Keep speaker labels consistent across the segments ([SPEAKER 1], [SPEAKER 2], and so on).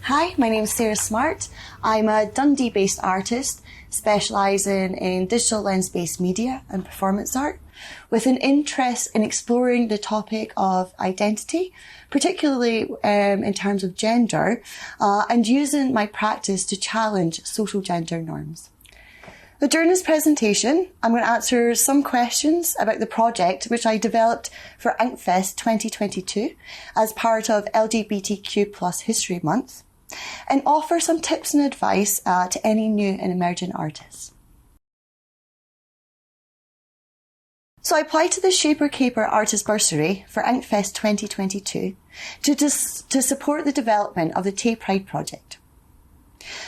[SPEAKER 1] Hi, my name is Sarah Smart. I'm a Dundee-based artist specialising in digital lens-based media and performance art with an interest in exploring the topic of identity, particularly in terms of gender, and using my practice to challenge social gender norms. But during this presentation, I'm going to answer some questions about the project which I developed for Inkfest 2022 as part of LGBTQ+ History Month, and offer some tips and advice to any new and emerging artists. So I applied to the Shaper Caper Artist Bursary for Inkfest 2022 to support the development of the Tay Pride project.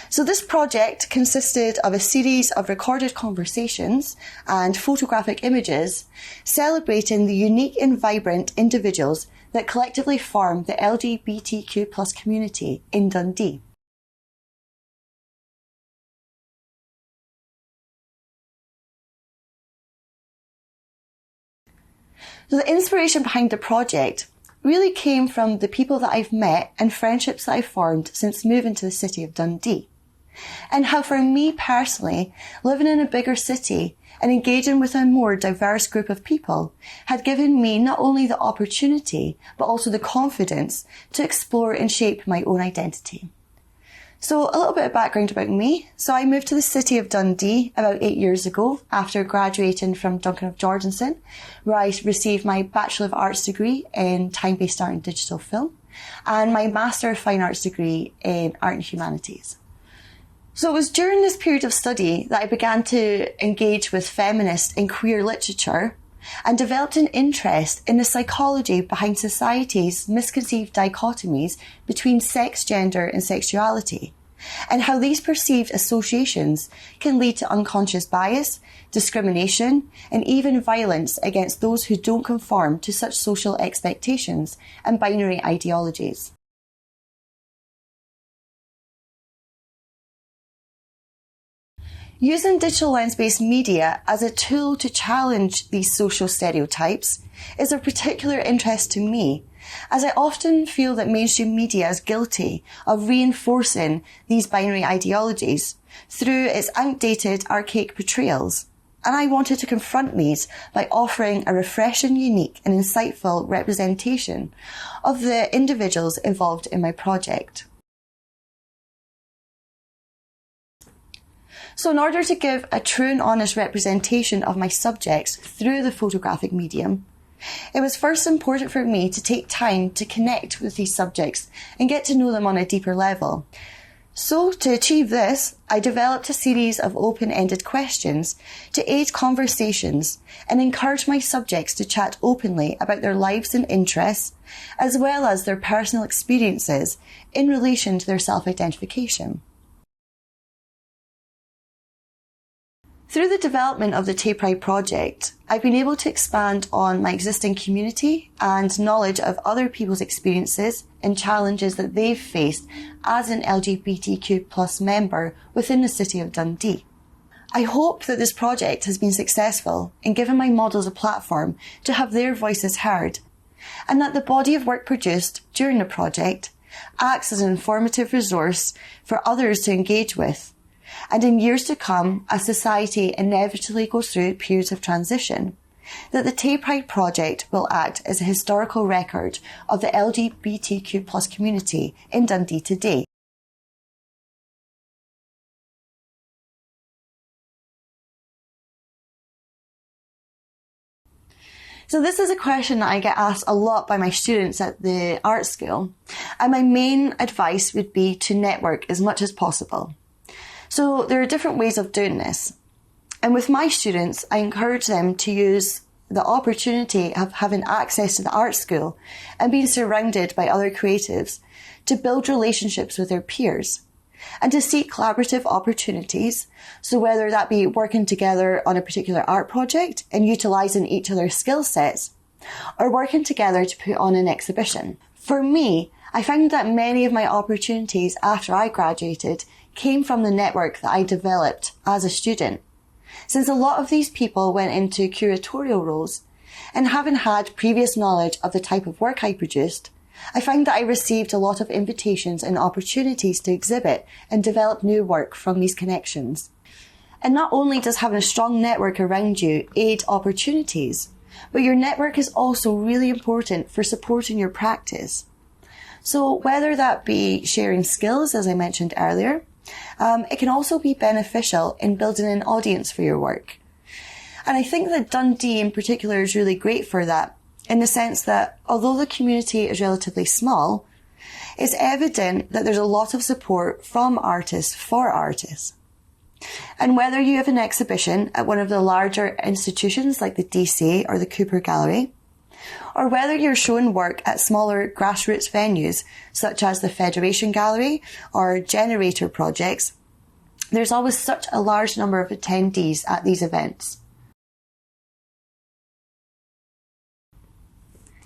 [SPEAKER 1] So this project consisted of a series of recorded conversations and photographic images celebrating the unique and vibrant individuals that collectively form the LGBTQ+ community in Dundee. So the inspiration behind the project really came from the people that I've met and friendships that I've formed since moving to the city of Dundee. And how for me personally, living in a bigger city and engaging with a more diverse group of people had given me not only the opportunity, but also the confidence to explore and shape my own identity. So a little bit of background about me. So I moved to the city of Dundee about 8 years ago after graduating from Duncan of Jordanson, where I received my Bachelor of Arts degree in Time-Based Art and Digital Film and my Master of Fine Arts degree in Art and Humanities. So it was during this period of study that I began to engage with feminist and queer literature and developed an interest in the psychology behind society's misconceived dichotomies between sex, gender and sexuality, and how these perceived associations can lead to unconscious bias, discrimination, and even violence against those who don't conform to such social expectations and binary ideologies. Using digital lens-based media as a tool to challenge these social stereotypes is of particular interest to me, as I often feel that mainstream media is guilty of reinforcing these binary ideologies through its outdated, archaic portrayals. And I wanted to confront these by offering a refreshing, unique and insightful representation of the individuals involved in my project. So in order to give a true and honest representation of my subjects through the photographic medium, it was first important for me to take time to connect with these subjects and get to know them on a deeper level. So to achieve this, I developed a series of open-ended questions to aid conversations and encourage my subjects to chat openly about their lives and interests, as well as their personal experiences in relation to their self-identification. Through the development of the Tay Pride project, I've been able to expand on my existing community and knowledge of other people's experiences and challenges that they've faced as an LGBTQ+ member within the city of Dundee. I hope that this project has been successful in giving my models a platform to have their voices heard, and that the body of work produced during the project acts as an informative resource for others to engage with. And in years to come, as society inevitably goes through periods of transition, that the Tay Pride project will act as a historical record of the LGBTQ+ community in Dundee today. So this is a question that I get asked a lot by my students at the art school, and my main advice would be to network as much as possible. So there are different ways of doing this. And with my students, I encourage them to use the opportunity of having access to the art school and being surrounded by other creatives to build relationships with their peers and to seek collaborative opportunities. So whether that be working together on a particular art project and utilising each other's skill sets, or working together to put on an exhibition. For me, I found that many of my opportunities after I graduated came from the network that I developed as a student, since a lot of these people went into curatorial roles, and having had previous knowledge of the type of work I produced, I find that I received a lot of invitations and opportunities to exhibit and develop new work from these connections. And not only does having a strong network around you aid opportunities, but your network is also really important for supporting your practice. So whether that be sharing skills, as I mentioned earlier, it can also be beneficial in building an audience for your work. And I think that Dundee in particular is really great for that, in the sense that although the community is relatively small, it's evident that there's a lot of support from artists for artists. And whether you have an exhibition at one of the larger institutions like the DC or the Cooper Gallery, or whether you're showing work at smaller grassroots venues such as the Federation Gallery or Generator projects, there's always such a large number of attendees at these events.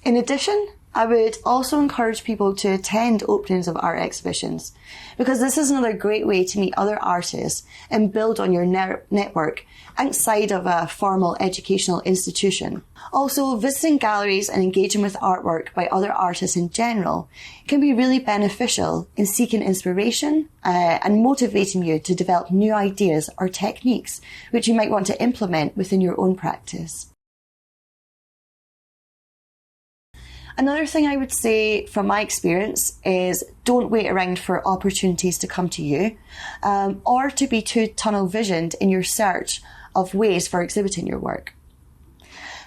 [SPEAKER 1] In addition, I would also encourage people to attend openings of art exhibitions, because this is another great way to meet other artists and build on your network outside of a formal educational institution. Also, visiting galleries and engaging with artwork by other artists in general can be really beneficial in seeking inspiration and motivating you to develop new ideas or techniques which you might want to implement within your own practice. Another thing I would say from my experience is don't wait around for opportunities to come to you, or to be too tunnel visioned in your search of ways for exhibiting your work.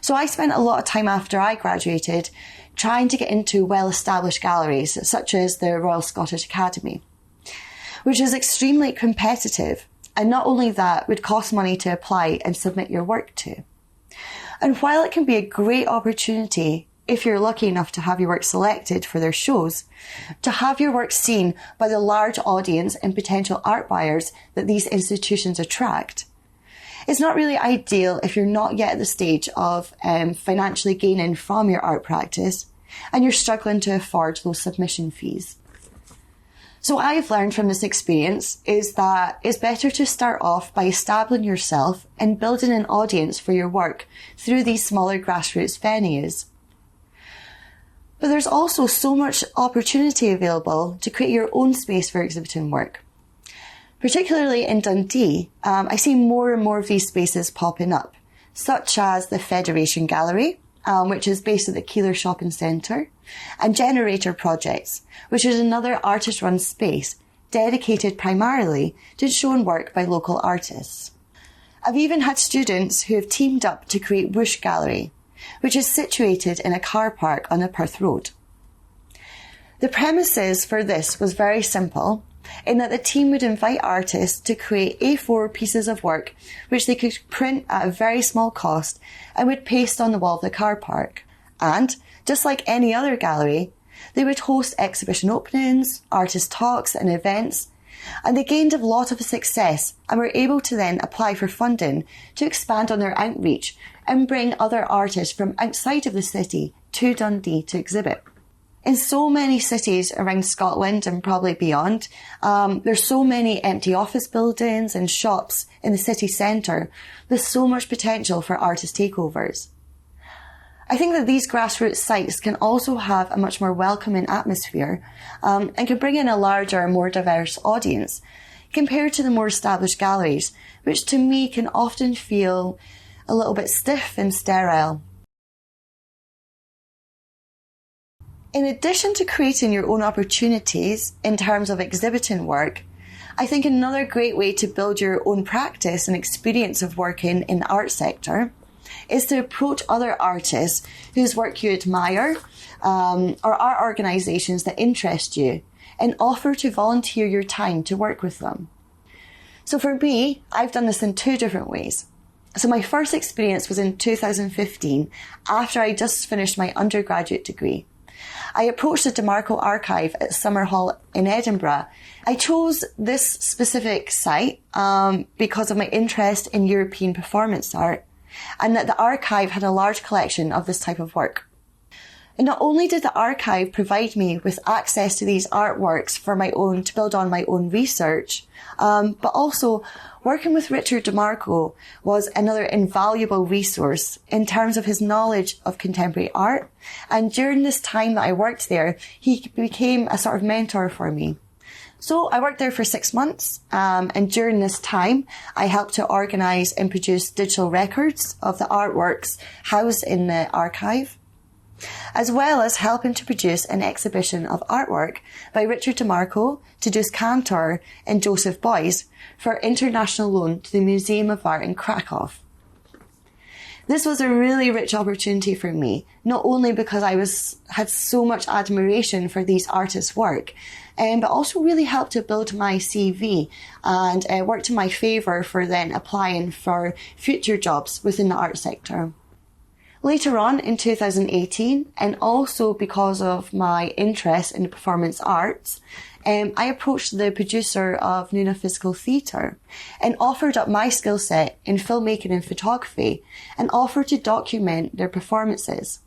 [SPEAKER 1] So I spent a lot of time after I graduated trying to get into well-established galleries such as the Royal Scottish Academy, which is extremely competitive, and not only that, would cost money to apply and submit your work to. And while it can be a great opportunity if you're lucky enough to have your work selected for their shows, to have your work seen by the large audience and potential art buyers that these institutions attract, it's not really ideal if you're not yet at the stage of financially gaining from your art practice and you're struggling to afford those submission fees. So what I've learned from this experience is that it's better to start off by establishing yourself and building an audience for your work through these smaller grassroots venues. But there's also so much opportunity available to create your own space for exhibiting work. Particularly in Dundee, I see more and more of these spaces popping up, such as the Federation Gallery, which is based at the Keeler Shopping Centre, and Generator Projects, which is another artist-run space dedicated primarily to showing work by local artists. I've even had students who have teamed up to create Whoosh Gallery, which is situated in a car park on the Perth Road. The premises for this was very simple, in that the team would invite artists to create A4 pieces of work which they could print at a very small cost and would paste on the wall of the car park. And, just like any other gallery, they would host exhibition openings, artist talks and events, and they gained a lot of success and were able to then apply for funding to expand on their outreach and bring other artists from outside of the city to Dundee to exhibit. In so many cities around Scotland and probably beyond, there's so many empty office buildings and shops in the city centre. There's so much potential for artist takeovers. I think that these grassroots sites can also have a much more welcoming atmosphere and can bring in a larger, more diverse audience compared to the more established galleries, which to me can often feel a little bit stiff and sterile. In addition to creating your own opportunities in terms of exhibiting work, I think another great way to build your own practice and experience of working in the art sector is to approach other artists whose work you admire or art organisations that interest you and offer to volunteer your time to work with them. So for me, I've done this in two different ways. So my first experience was in 2015 after I just finished my undergraduate degree. I approached the DeMarco archive at Summerhall in Edinburgh. I chose this specific site because of my interest in European performance art and that the archive had a large collection of this type of work. And not only did the archive provide me with access to these artworks to build on my own research, but also working with Richard DeMarco was another invaluable resource in terms of his knowledge of contemporary art. And during this time that I worked there, he became a sort of mentor for me. So I worked there for 6 months, and during this time, I helped to organise and produce digital records of the artworks housed in the archive, as well as helping to produce an exhibition of artwork by Richard DeMarco, Tadeusz Kantor and Joseph Beuys for international loan to the Museum of Art in Krakow. This was a really rich opportunity for me, not only because I had so much admiration for these artists' work, but also really helped to build my CV and worked in my favour for then applying for future jobs within the art sector. Later on in 2018, and also because of my interest in the performance arts, I approached the producer of Nuna Physical Theatre and offered up my skill set in filmmaking and photography and offered to document their performances.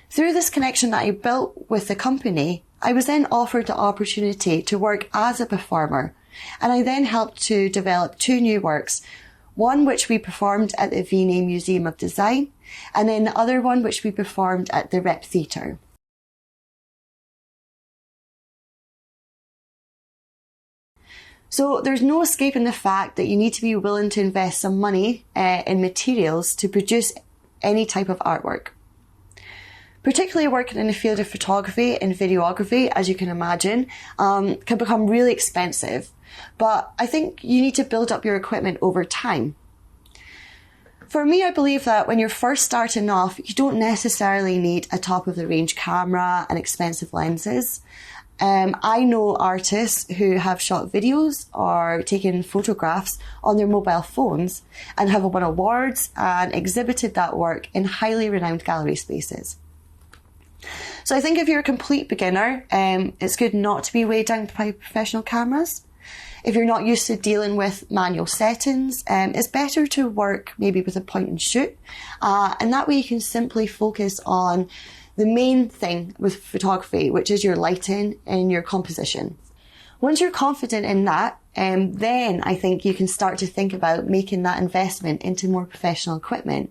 [SPEAKER 1] Through this connection that I built with the company, I was then offered the opportunity to work as a performer, and I then helped to develop 2 new works, one which we performed at the Vienna Museum of Design, and then the other one which we performed at the Rep Theatre. So there's no escaping the fact that you need to be willing to invest some money in materials to produce any type of artwork. Particularly working in the field of photography and videography, as you can imagine, can become really expensive. But I think you need to build up your equipment over time. For me, I believe that when you're first starting off, you don't necessarily need a top-of-the-range camera and expensive lenses. I know artists who have shot videos or taken photographs on their mobile phones and have won awards and exhibited that work in highly renowned gallery spaces. So I think if you're a complete beginner, it's good not to be weighed down by professional cameras. If you're not used to dealing with manual settings, it's better to work maybe with a point and shoot. And that way you can simply focus on the main thing with photography, which is your lighting and your composition. Once you're confident in that, then I think you can start to think about making that investment into more professional equipment.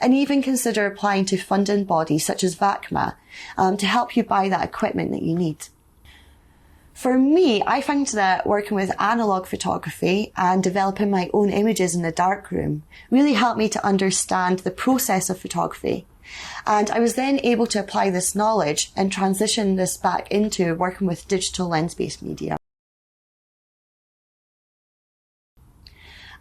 [SPEAKER 1] And even consider applying to funding bodies such as VACMA to help you buy that equipment that you need. For me, I find that working with analogue photography and developing my own images in the darkroom really helped me to understand the process of photography. And I was then able to apply this knowledge and transition this back into working with digital lens-based media.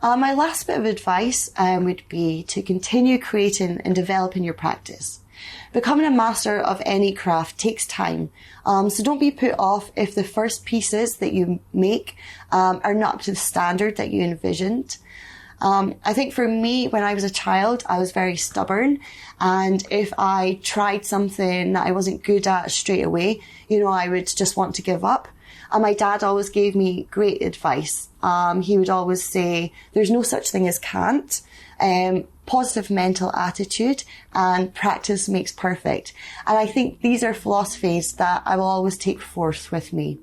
[SPEAKER 1] My last bit of advice would be to continue creating and developing your practice. Becoming a master of any craft takes time, so don't be put off if the first pieces that you make are not up to the standard that you envisioned. I think for me, when I was a child, I was very stubborn, and if I tried something that I wasn't good at straight away, I would just want to give up. And my dad always gave me great advice. He would always say, there's no such thing as can't. Positive mental attitude and practice makes perfect. And I think these are philosophies that I will always take forth with me.